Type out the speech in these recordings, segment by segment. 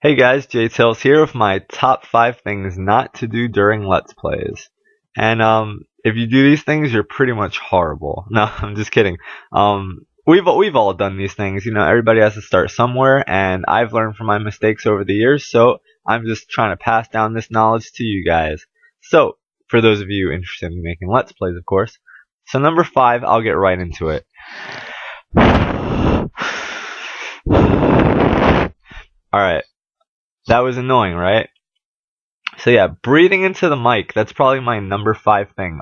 Hey guys, Jtails here with my top 5 things not to do during Let's Plays. And if you do these things, you're pretty much horrible. No, I'm just kidding. We've all done these things. Everybody has to start somewhere, and I've learned from my mistakes over the years. So I'm just trying to pass down this knowledge to you guys. So for those of you interested in making Let's Plays, of course. So number 5, I'll get right into it. All right. That was annoying, right? So yeah, breathing into the mic, that's probably my number 5 thing.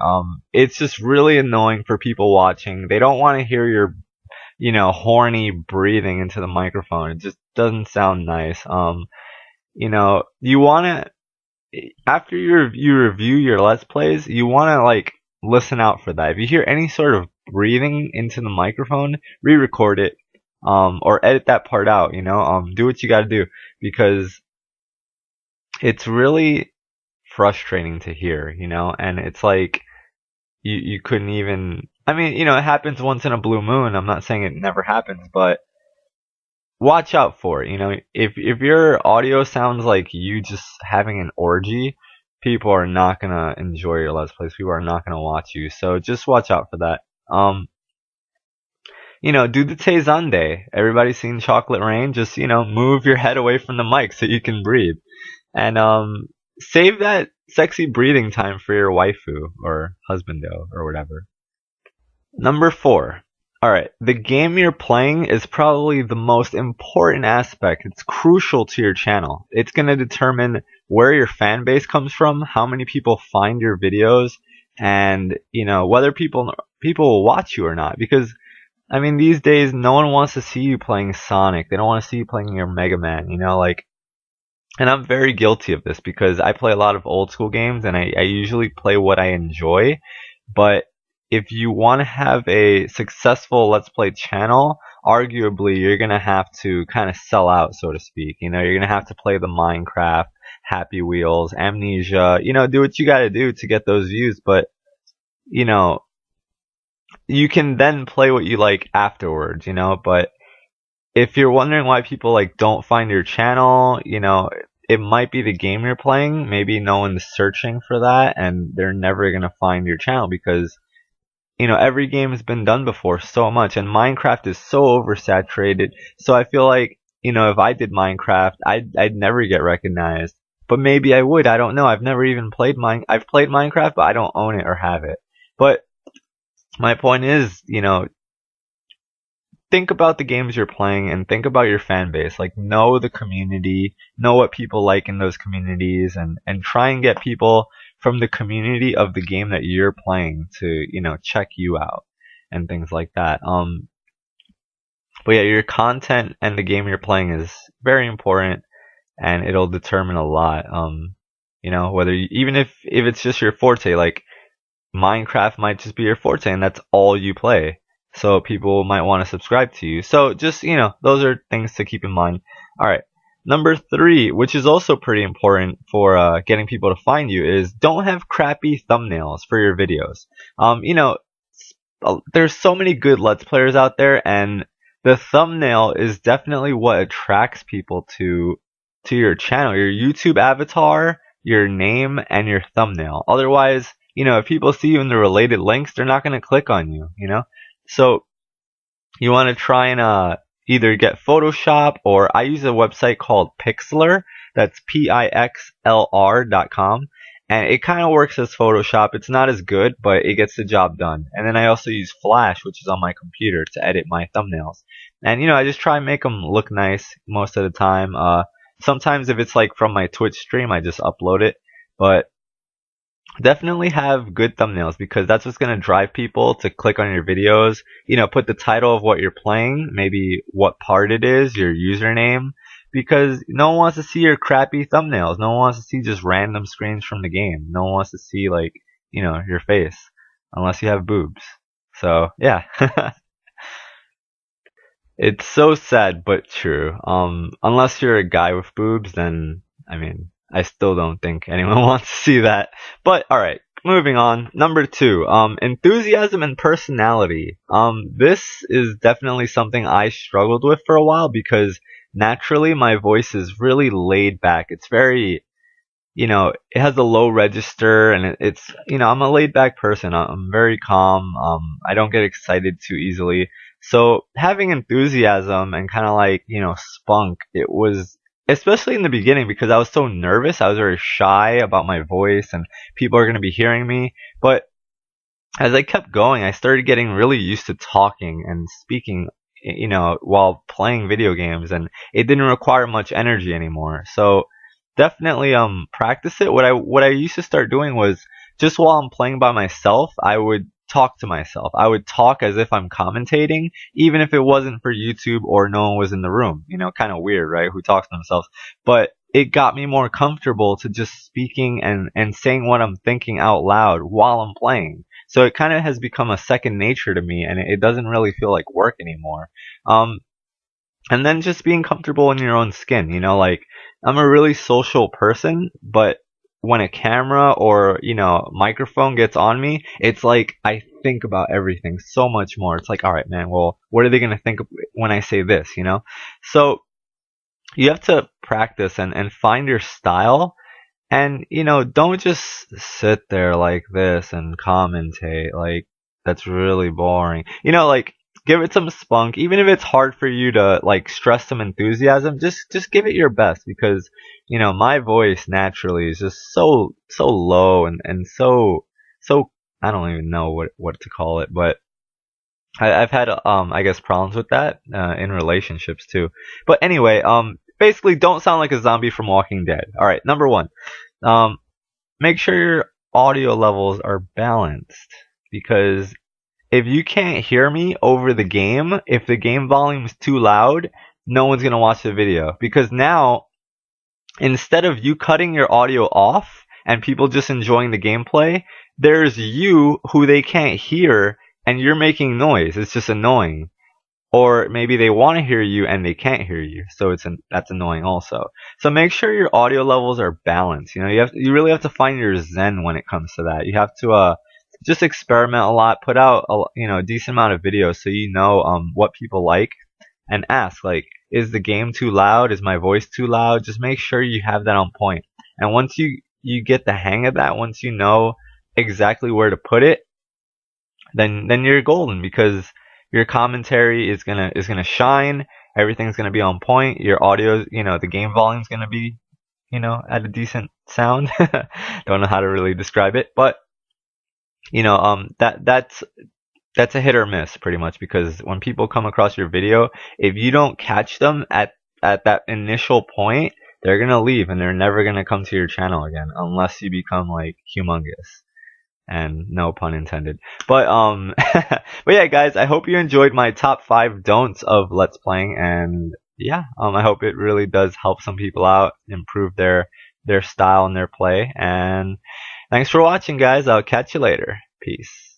It's just really annoying for people watching. They don't want to hear your, horny breathing into the microphone. It just doesn't sound nice. You want to, after you review your Let's Plays, you want to listen out for that. If you hear any sort of breathing into the microphone, re-record it, or edit that part out, do what you gotta do, because it's really frustrating to hear, and it's like you couldn't even. I mean, it happens once in a blue moon. I'm not saying it never happens, but watch out for it. If your audio sounds like you just having an orgy, people are not gonna enjoy your Let's Plays. People are not gonna watch you. So just watch out for that. Do the Teizande. Everybody's seen Chocolate Rain. Just, move your head away from the mic so you can breathe. And save that sexy breathing time for your waifu or husbando or whatever. Number 4. Alright, the game you're playing is probably the most important aspect. It's crucial to your channel. It's going to determine where your fan base comes from, how many people find your videos, and, whether people will watch you or not. Because I mean, these days, no one wants to see you playing Sonic. They don't want to see you playing your Mega Man, and I'm very guilty of this because I play a lot of old school games, and I usually play what I enjoy. But if you want to have a successful Let's Play channel, arguably, you're going to have to kind of sell out, so to speak. You're going to have to play the Minecraft, Happy Wheels, Amnesia, do what you got to do to get those views. But, you can then play what you like afterwards, but if you're wondering why people don't find your channel, it might be the game you're playing. Maybe no one's searching for that, and they're never going to find your channel because, every game has been done before so much, and Minecraft is so oversaturated. So I feel like, if I did Minecraft, I'd never get recognized. But maybe I would, I don't know. I've never even played I've played Minecraft, but I don't own it or have it. But my point is, think about the games you're playing and think about your fan base. Know the community, know what people like in those communities, and try and get people from the community of the game that you're playing to, check you out and things like that. But yeah, your content and the game you're playing is very important, and it'll determine a lot. Whether even if it's just your forte, Minecraft might just be your forte and that's all you play. So people might want to subscribe to you. So just, those are things to keep in mind. Alright. Number 3, which is also pretty important for getting people to find you, is don't have crappy thumbnails for your videos. There's so many good Let's Players out there, and the thumbnail is definitely what attracts people to your channel. Your YouTube avatar, your name, and your thumbnail. Otherwise, if people see you in the related links, they're not going to click on you, So you want to try and either get Photoshop, or I use a website called Pixlr. That's Pixlr.com. And it kind of works as Photoshop. It's not as good, but it gets the job done. And then I also use Flash, which is on my computer, to edit my thumbnails. And, I just try and make them look nice most of the time. Sometimes if it's from my Twitch stream, I just upload it. But definitely have good thumbnails, because that's what's going to drive people to click on your videos. Put the title of what you're playing, maybe what part it is, your username, because no one wants to see your crappy thumbnails. No one wants to see just random screens from the game. No one wants to see your face, unless you have boobs. So yeah. It's so sad but true. Unless you're a guy with boobs, then I mean, I still don't think anyone wants to see that. But alright, moving on. Number 2, enthusiasm and personality. This is definitely something I struggled with for a while, because naturally my voice is really laid back. It's very, it has a low register, and it's, I'm a laid back person. I'm very calm. I don't get excited too easily. So having enthusiasm and kind of like, spunk, it was, especially in the beginning, because I was so nervous. I was very shy about my voice and people are going to be hearing me. But as I kept going, I started getting really used to talking and speaking, while playing video games, and it didn't require much energy anymore. So definitely practice it. What I used to start doing was, just while I'm playing by myself, I would talk to myself. I would talk as if I'm commentating, even if it wasn't for YouTube or no one was in the room. Kind of weird, right? Who talks to themselves? But it got me more comfortable to just speaking and saying what I'm thinking out loud while I'm playing. So it kind of has become a second nature to me, and it doesn't really feel like work anymore. Um, and then just being comfortable in your own skin, like, I'm a really social person, but when a camera or, microphone gets on me, it's like I think about everything so much more. It's like, all right, man, well, what are they going to think when I say this? So you have to practice and find your style, and, don't just sit there like this and commentate. Like, that's really boring. Like, give it some spunk. Even if it's hard for you to, like, stress some enthusiasm, just give it your best, because, my voice naturally is just so low, and so, I don't even know what to call it, but I've had, I guess, problems with that, in relationships too. But anyway, basically, don't sound like a zombie from Walking Dead. All right, number one. Um, Make sure your audio levels are balanced, because if you can't hear me over the game, if the game volume is too loud, no one's gonna watch the video. Because now, instead of you cutting your audio off and people just enjoying the gameplay, there's you who they can't hear, and you're making noise. It's just annoying. Or maybe they want to hear you and they can't hear you, so that's annoying also. So make sure your audio levels are balanced. You really have to find your zen when it comes to that. You have to just experiment a lot, put out a decent amount of videos, so what people like, and ask, like, is the game too loud? Is my voice too loud? Just make sure you have that on point. And once you get the hang of that, once you know exactly where to put it, then you're golden, because your commentary is gonna shine. Everything's gonna be on point. Your audio, the game volume's gonna be, at a decent sound. Don't know how to really describe it, but that's a hit or miss pretty much, because when people come across your video, if you don't catch them at that initial point, they're gonna leave and they're never gonna come to your channel again, unless you become like humongous. And no pun intended. But but yeah, guys, I hope you enjoyed my top 5 don'ts of Let's Playing, and yeah, I hope it really does help some people out, improve their style and their play. And thanks for watching, guys. I'll catch you later. Peace.